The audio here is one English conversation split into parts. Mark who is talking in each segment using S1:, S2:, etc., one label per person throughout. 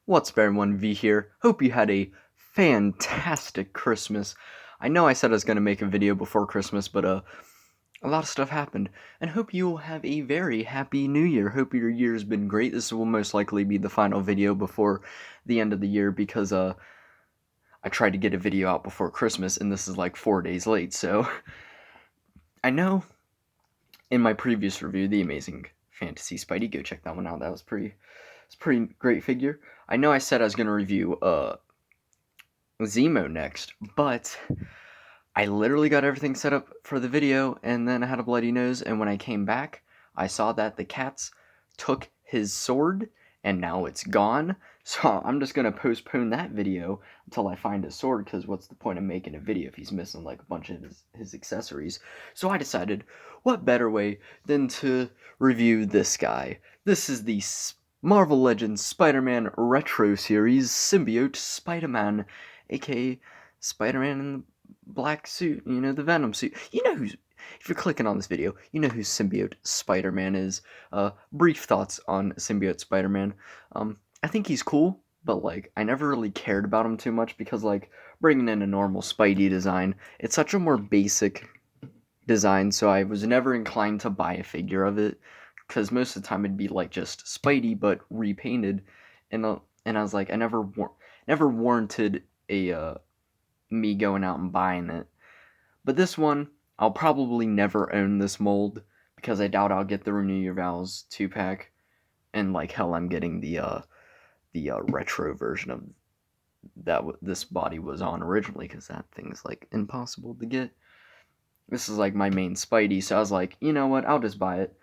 S1: What's up, everyone? V here. Hope you had a fantastic Christmas. I know I said I was going to make a video before Christmas, but a lot of stuff happened. And hope you will have a very happy new year. Hope your year's been great. This will most likely be the final video before the end of the year because I tried to get a video out before Christmas and this is like 4 days late. So I know in my previous review, The Amazing Fantasy Spidey, go check that one out. That was it's a pretty great figure. I know I said I was going to review Zemo next, but I literally got everything set up for the video, and then I had a bloody nose, and when I came back, I saw that the cats took his sword, and now it's gone, so I'm just going to postpone that video until I find his sword, because what's the point of making a video if he's missing, like, a bunch of his accessories? So I decided, what better way than to review this guy? This is the Marvel Legends Spider-Man Retro Series Symbiote Spider-Man, aka Spider-Man in the black suit, the Venom suit. If you're clicking on this video, you know who Symbiote Spider-Man is. Brief thoughts on Symbiote Spider-Man. I think he's cool, but, I never really cared about him too much because, bringing in a normal Spidey design, it's such a more basic design, so I was never inclined to buy a figure of it, because most of the time it'd be, just Spidey, but repainted, and I was like, I never warranted me going out and buying it. But this one, I'll probably never own this mold, because I doubt I'll get the Renew Your Vows 2-pack, and hell, I'm getting the retro version of that this body was on originally, because that thing's impossible to get. This is my main Spidey, so I was like, you know what, I'll just buy it.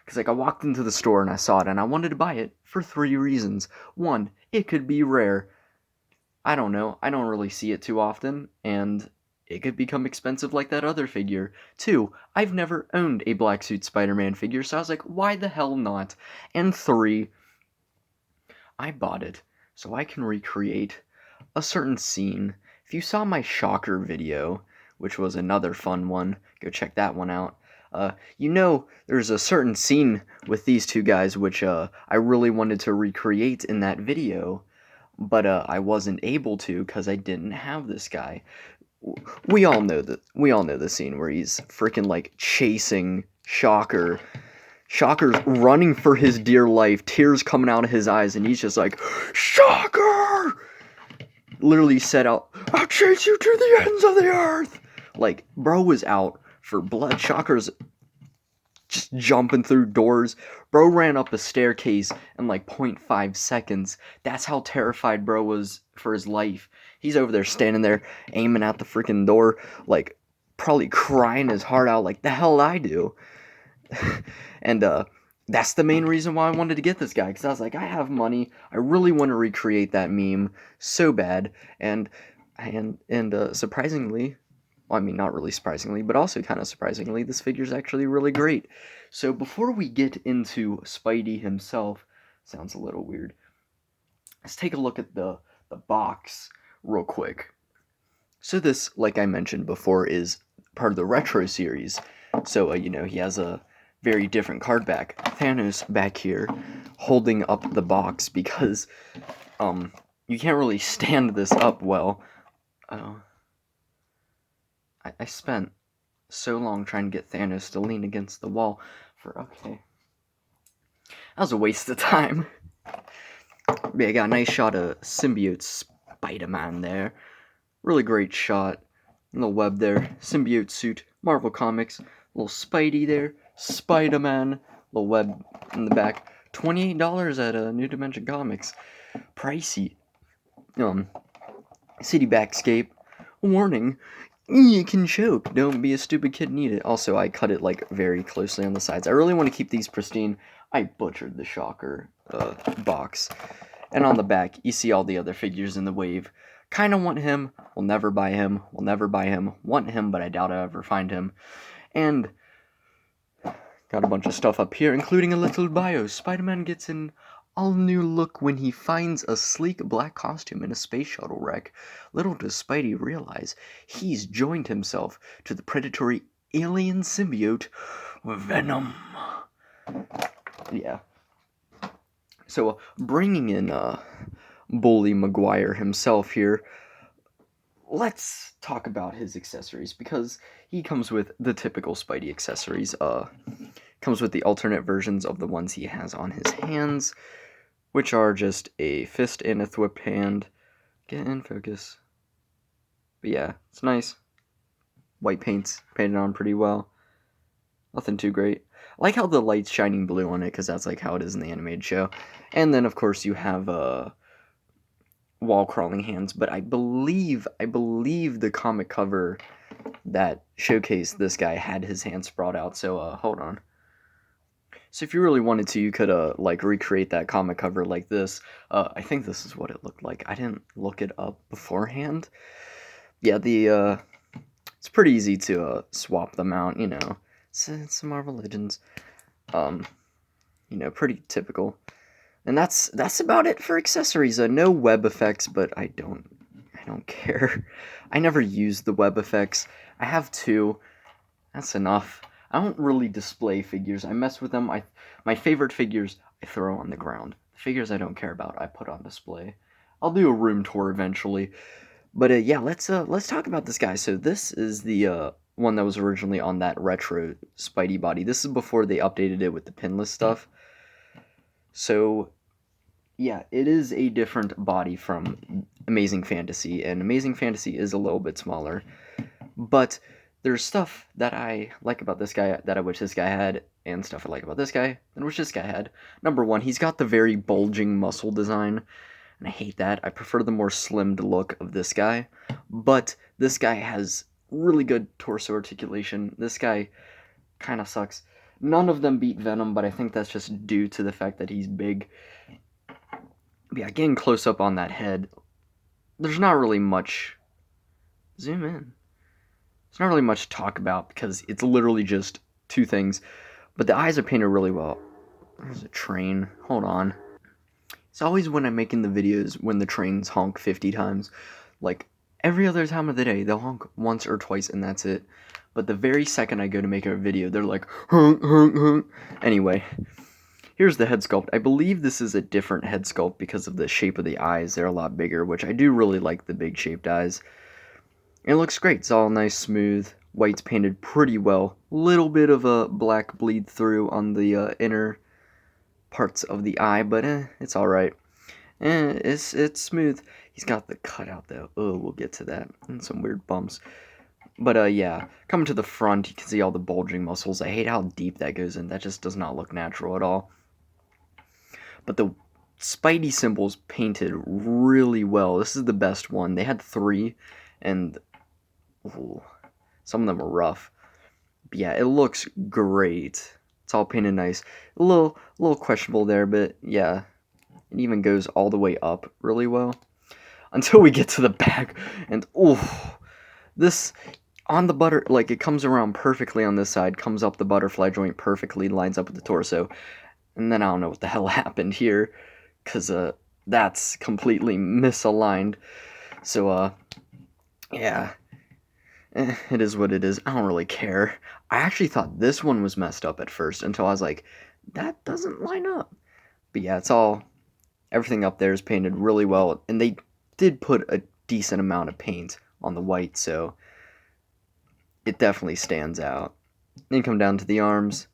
S1: Because I walked into the store and I saw it, and I wanted to buy it for 3 reasons. 1, it could be rare. I don't know, I don't really see it too often, and it could become expensive like that other figure. 2, I've never owned a Black Suit Spider-Man figure, so I was like, why the hell not? And 3, I bought it so I can recreate a certain scene. If you saw my Shocker video, which was another fun one, go check that one out. There's a certain scene with these two guys which I really wanted to recreate in that video, but I wasn't able to because I didn't have this guy. We all know the scene where he's freaking chasing Shocker. Shocker's running for his dear life, tears coming out of his eyes, and he's just like, Shocker! Literally said out, I'll chase you to the ends of the earth! Bro was out for blood. Shocker's just jumping through doors. Bro ran up a staircase in 0.5 seconds. That's how terrified bro was for his life. He's over there standing there aiming at the freaking door, probably crying his heart out like the hell I do. And that's the main reason why I wanted to get this guy, because I was like, I have money, I really want to recreate that meme so bad, and surprisingly, well, I mean, not really surprisingly, but also kind of surprisingly, this figure's actually really great. So before we get into Spidey himself, sounds a little weird, let's take a look at the box real quick. So this, like I mentioned before, is part of the Retro series. So, he has a very different card back. Thanos back here holding up the box because, you can't really stand this up well. I spent so long trying to get Thanos to lean against the wall okay. That was a waste of time. But yeah, I got a nice shot of Symbiote Spider-Man there. Really great shot. Little web there. Symbiote suit. Marvel Comics. Little Spidey there. Spider-Man. Little web in the back. $28 at New Dimension Comics. Pricey. City Backscape. Warning. You can choke. Don't be a stupid kid and eat it. Also, I cut it very closely on the sides. I really want to keep these pristine. I butchered the Shocker box. And on the back, you see all the other figures in the wave. Kind of want him. Will never buy him. Will never buy him. Want him, but I doubt I'll ever find him. And got a bunch of stuff up here, including a little bio. Spider-Man gets an all-new look when he finds a sleek black costume in a space shuttle wreck. Little does Spidey realize he's joined himself to the predatory alien symbiote, Venom. Yeah. So, bringing in Bully Maguire himself here. Let's talk about his accessories, because he comes with the typical Spidey accessories. Comes with the alternate versions of the ones he has on his hands, which are just a fist and a thwip hand. Get in focus. But yeah, it's nice. White paint's painted on pretty well. Nothing too great. I like how the light's shining blue on it, because that's like how it is in the animated show. And then, of course, you have wall crawling hands, but I believe the comic cover that showcased this guy had his hands sprawled out. So hold on. So if you really wanted to, you could like recreate that comic cover like this. I think this is what it looked like. I didn't look it up beforehand. Yeah, it's pretty easy to swap them out. You know, it's Marvel Legends. You know, pretty typical. And that's about it for accessories. No web effects, but I don't care. I never use the web effects. I have 2. That's enough. I don't really display figures. I mess with them. My favorite figures I throw on the ground. The figures I don't care about I put on display. I'll do a room tour eventually. But yeah, let's talk about this guy. So this is the one that was originally on that retro Spidey body. This is before they updated it with the pinless stuff. So yeah, it is a different body from Amazing Fantasy, and Amazing Fantasy is a little bit smaller. But there's stuff that I like about this guy that I wish this guy had, and stuff I like about this guy that I wish this guy had. Number 1, he's got the very bulging muscle design, and I hate that. I prefer the more slimmed look of this guy. But this guy has really good torso articulation. This guy kind of sucks. None of them beat Venom, but I think that's just due to the fact that he's big. Yeah, getting close up on that head, there's not really much. Zoom in. There's not really much to talk about because it's literally just 2 things. But the eyes are painted really well. There's a train. Hold on. It's always when I'm making the videos when the trains honk 50 times. Like, every other time of the day, they'll honk once or twice and that's it. But the very second I go to make a video, they're like, honk, honk, honk. Anyway. Here's the head sculpt. I believe this is a different head sculpt because of the shape of the eyes. They're a lot bigger, which I do really like the big shaped eyes. And it looks great. It's all nice, smooth. White's painted pretty well. Little bit of a black bleed through on the inner parts of the eye, but it's alright. It's smooth. He's got the cutout though. Oh, we'll get to that. And some weird bumps. But yeah, coming to the front, you can see all the bulging muscles. I hate how deep that goes in. That just does not look natural at all. But the Spidey symbols painted really well. This is the best one. They had 3, and ooh, some of them are rough. But yeah, it looks great. It's all painted nice. A little questionable there, but yeah, it even goes all the way up really well. Until we get to the back, and ooh, this on the butter, like it comes around perfectly on this side, comes up the butterfly joint perfectly, lines up with the torso. And then I don't know what the hell happened here, because that's completely misaligned. So, yeah, it is what it is. I don't really care. I actually thought this one was messed up at first, until I was like, that doesn't line up. But yeah, everything up there is painted really well, and they did put a decent amount of paint on the white, so it definitely stands out. Then come down to the arms,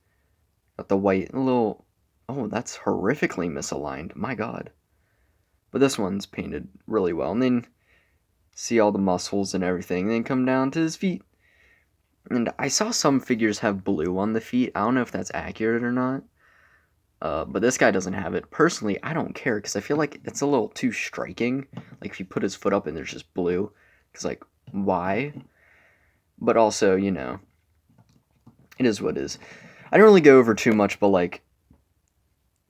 S1: got the white, oh, that's horrifically misaligned. My god. But this one's painted really well. And then see all the muscles and everything. Then come down to his feet. And I saw some figures have blue on the feet. I don't know if that's accurate or not. But this guy doesn't have it. Personally, I don't care because I feel like it's a little too striking. Like if you put his foot up and there's just blue. Because like, why? But also, you know, it is what it is. I don't really go over too much, but like,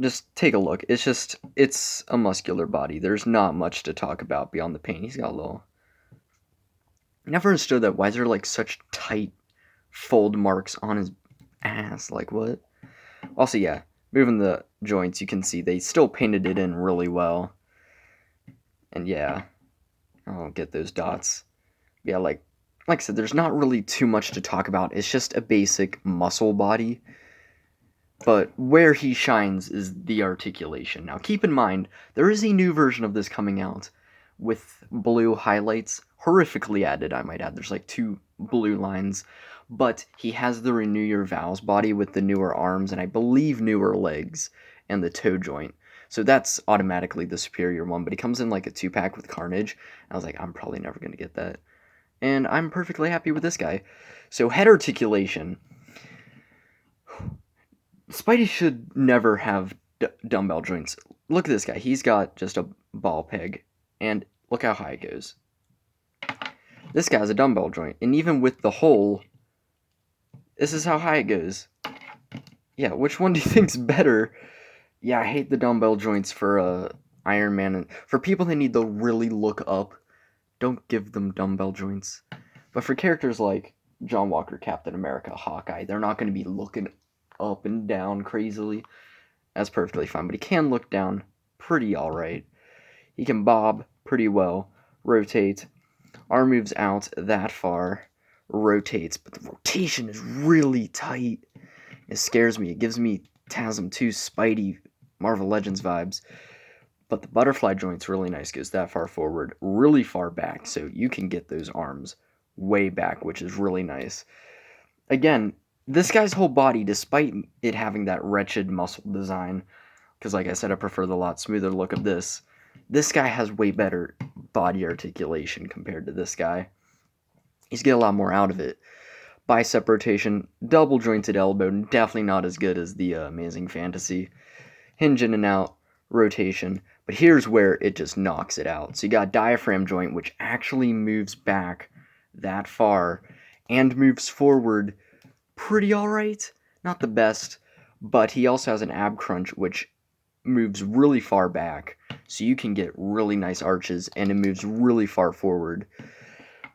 S1: just take a look. It's a muscular body. There's not much to talk about beyond the paint. He's got a little... I never understood that. Why is there like such tight fold marks on his ass? Like what? Also, yeah, moving the joints, you can see they still painted it in really well. And yeah, I'll get those dots. Yeah, like I said, there's not really too much to talk about. It's just a basic muscle body. But where he shines is the articulation. Now, keep in mind, there is a new version of this coming out with blue highlights, horrifically added, I might add. There's like 2 blue lines, but he has the Renew Your Vows body with the newer arms and I believe newer legs and the toe joint. So that's automatically the superior one, but he comes in like a 2-pack with Carnage. I was like, I'm probably never going to get that. And I'm perfectly happy with this guy. So head articulation. Spidey should never have dumbbell joints. Look at this guy. He's got just a ball peg. And look how high it goes. This guy's a dumbbell joint. And even with the hole, this is how high it goes. Yeah, which one do you think's better? Yeah, I hate the dumbbell joints for Iron Man. And for people that need to really look up, don't give them dumbbell joints. But for characters like John Walker, Captain America, Hawkeye, they're not going to be looking up and down crazily. That's perfectly fine, but he can look down pretty alright. He can bob pretty well, rotate, arm moves out that far, rotates, but the rotation is really tight. It scares me. It gives me TASM 2 Spidey Marvel Legends vibes. But the butterfly joint's really nice, goes that far forward, really far back, so you can get those arms way back, which is really nice. Again, this guy's whole body, despite it having that wretched muscle design, because like I said, I prefer the lot smoother look of this guy has way better body articulation compared to this guy. He's getting a lot more out of it. Bicep rotation, double jointed elbow, definitely not as good as the Amazing Fantasy. Hinge in and out, rotation, but here's where it just knocks it out. So you got diaphragm joint, which actually moves back that far and moves forward pretty alright. Not the best, but he also has an ab crunch, which moves really far back, so you can get really nice arches, and it moves really far forward.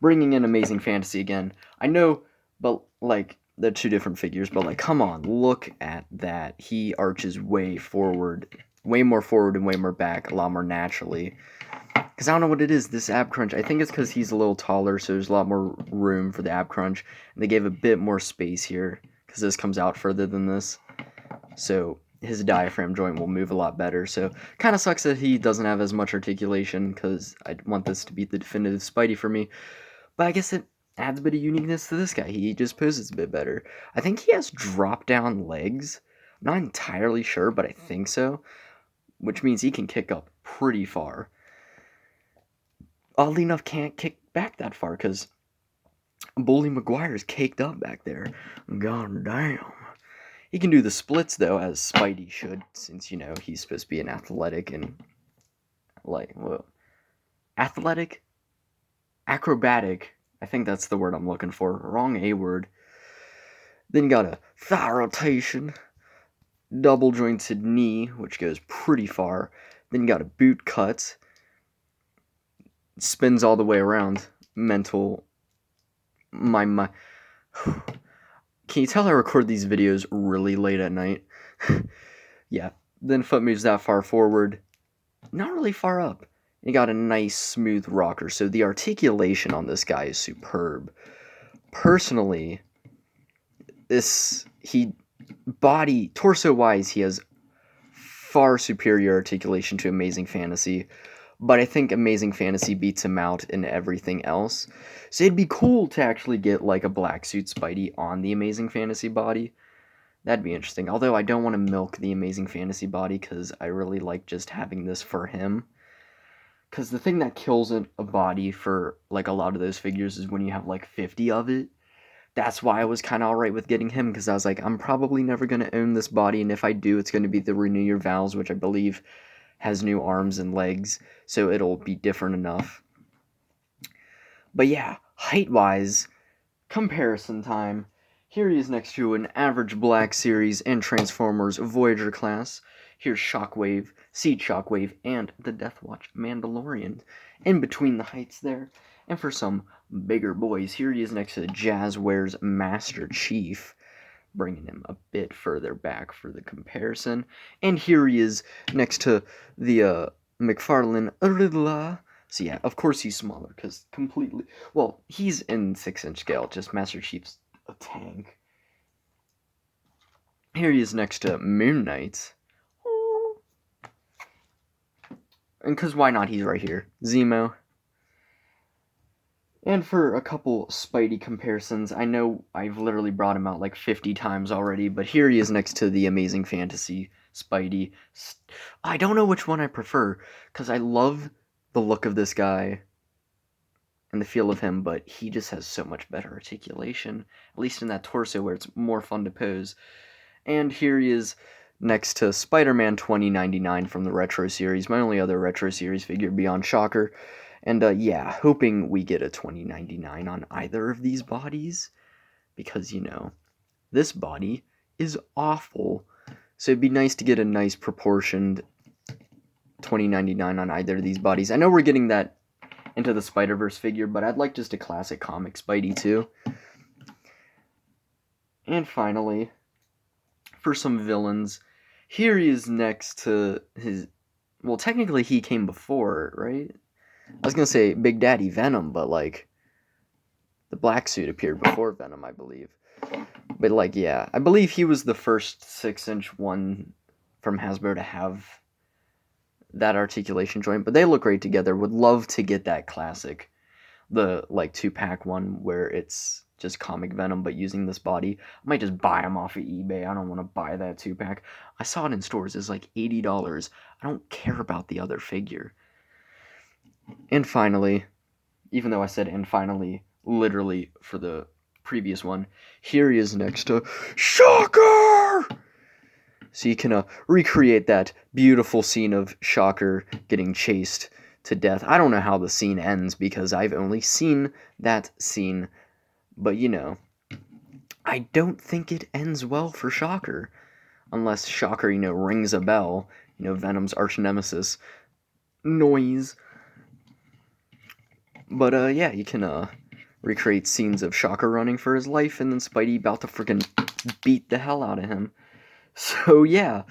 S1: Bringing in Amazing Fantasy again. I know, but like, they're 2 different figures, but like, come on, look at that. He arches way forward, way more forward and way more back, a lot more naturally. Because I don't know what it is, this ab crunch. I think it's because he's a little taller, so there's a lot more room for the ab crunch. And they gave a bit more space here, because this comes out further than this. So his diaphragm joint will move a lot better. So kind of sucks that he doesn't have as much articulation, because I want this to be the definitive Spidey for me. But I guess it adds a bit of uniqueness to this guy. He just poses a bit better. I think he has drop-down legs. I'm not entirely sure, but I think so. Which means he can kick up pretty far. Oddly enough, can't kick back that far, because Bully Maguire's caked up back there. God damn. He can do the splits, though, as Spidey should, since, you know, he's supposed to be an athletic and, like, well, athletic? Acrobatic. I think that's the word I'm looking for. Wrong A word. Then you got a thigh rotation, double jointed knee, which goes pretty far. Then you got a boot cut, spins all the way around. Mental, my. Can you tell I record these videos really late at night? Yeah. Then foot moves that far forward, not really far up. You got a nice smooth rocker, so the articulation on this guy is superb. Personally, torso-wise, he has far superior articulation to Amazing Fantasy, but I think Amazing Fantasy beats him out in everything else. So it'd be cool to actually get like a black suit Spidey on the Amazing Fantasy body. That'd be interesting, although I don't want to milk the Amazing Fantasy body, because I really like just having this for him. Because the thing that kills a body for, like, a lot of those figures is when you have, like, 50 of it. That's why I was kind of alright with getting him, because I was like, I'm probably never going to own this body, and if I do, it's going to be the Renew Your Vows, which I believe has new arms and legs, so it'll be different enough. But yeah, height-wise, comparison time. Here he is next to an average Black Series and Transformers Voyager class. Here's Shockwave, Seed Shockwave, and the Deathwatch Mandalorian in between the heights there. And for some bigger boys, here he is next to Jazzware's Master Chief, bringing him a bit further back for the comparison. And here he is next to the McFarlane Riddler. So yeah, of course he's smaller, because completely... Well, he's in 6-inch scale, just Master Chief's a tank. Here he is next to Moon Knight. And because why not? He's right here. Zemo. And for a couple Spidey comparisons, I know I've literally brought him out like 50 times already, but here he is next to the Amazing Fantasy Spidey. I don't know which one I prefer, because I love the look of this guy and the feel of him, but he just has so much better articulation, at least in that torso where it's more fun to pose. And here he is next to Spider-Man 2099 from the Retro Series, my only other Retro Series figure beyond Shocker. And yeah, hoping we get a 2099 on either of these bodies, because, you know, this body is awful. So it'd be nice to get a nice proportioned 2099 on either of these bodies. I know we're getting that Into the Spider-Verse figure, but I'd like just a classic comic Spidey too. And finally, for some villains, here he is next to his... Well, technically he came before, right? I was gonna say Big Daddy Venom, but like the black suit appeared before Venom, I believe. But like, yeah, I believe he was the first 6-inch one from Hasbro to have that articulation joint. But they look great together. Would love to get that classic, the like 2-pack one where it's just comic Venom but using this body. I might just buy them off of eBay. I don't want to buy that 2-pack. I saw it in stores. It's like $80. I don't care about the other figure. And finally, even though I said and finally, literally for the previous one, here he is next to Shocker! So you can recreate that beautiful scene of Shocker getting chased to death. I don't know how the scene ends because I've only seen that scene. But, you know, I don't think it ends well for Shocker. Unless Shocker, you know, rings a bell. You know, Venom's arch nemesis. Noise. But, yeah, you can, recreate scenes of Shocker running for his life and then Spidey about to freaking beat the hell out of him. So, yeah.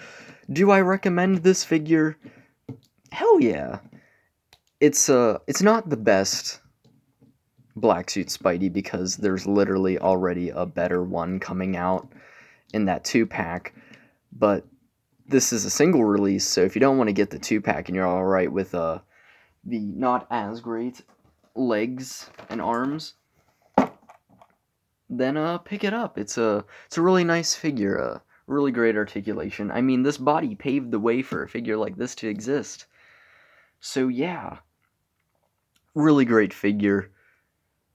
S1: Do I recommend this figure? Hell yeah. It's not the best black suit Spidey because there's literally already a better one coming out in that 2-pack. But this is a single release, so if you don't want to get the 2-pack and you're alright with, the not as great legs and arms, then pick it up. It's a really nice figure, really great articulation. I mean, this body paved the way for a figure like this to exist. So yeah, really great figure.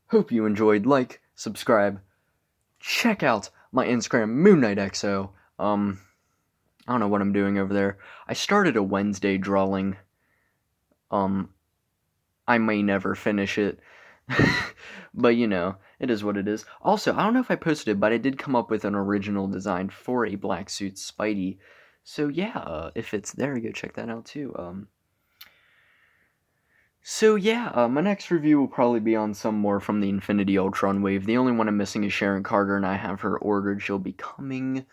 S1: Hope you enjoyed. Like, subscribe, check out my Instagram, MoonKnightXO. I don't know what I'm doing over there. I started a Wednesday drawing. I may never finish it. But, you know, it is what it is. Also, I don't know if I posted it, but I did come up with an original design for a black suit Spidey. So, yeah, if it's there, go check that out, too. So, yeah, my next review will probably be on some more from the Infinity Ultron wave. The only one I'm missing is Sharon Carter, and I have her ordered. She'll be coming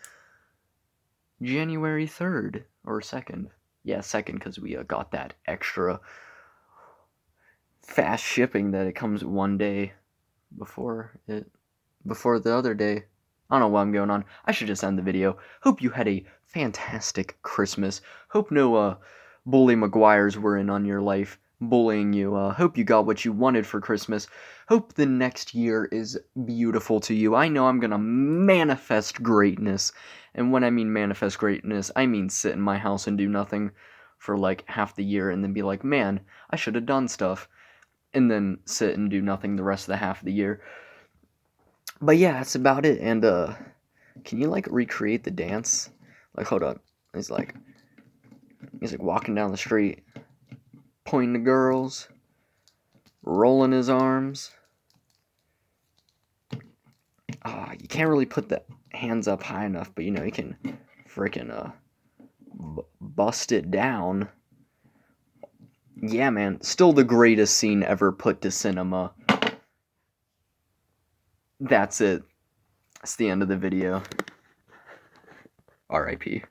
S1: January 3rd, or 2nd. Yeah, 2nd, because we got that extra fast shipping that it comes one day before the other day. I don't know what I'm going on. I should just end the video. Hope you had a fantastic Christmas. Hope no bully Maguires were in on your life bullying you. Hope you got what you wanted for Christmas. Hope the next year is beautiful to you. I know I'm gonna manifest greatness. And when I mean manifest greatness, I mean sit in my house and do nothing for like half the year and then be like, man, I should have done stuff. And then sit and do nothing the rest of the half of the year. But yeah, that's about it. And can you like recreate the dance? Like, hold up. He's like walking down the street, pointing to girls, rolling his arms. You can't really put the hands up high enough, but you know, you can freaking bust it down. Yeah, man, still the greatest scene ever put to cinema. That's it. That's the end of the video. R.I.P.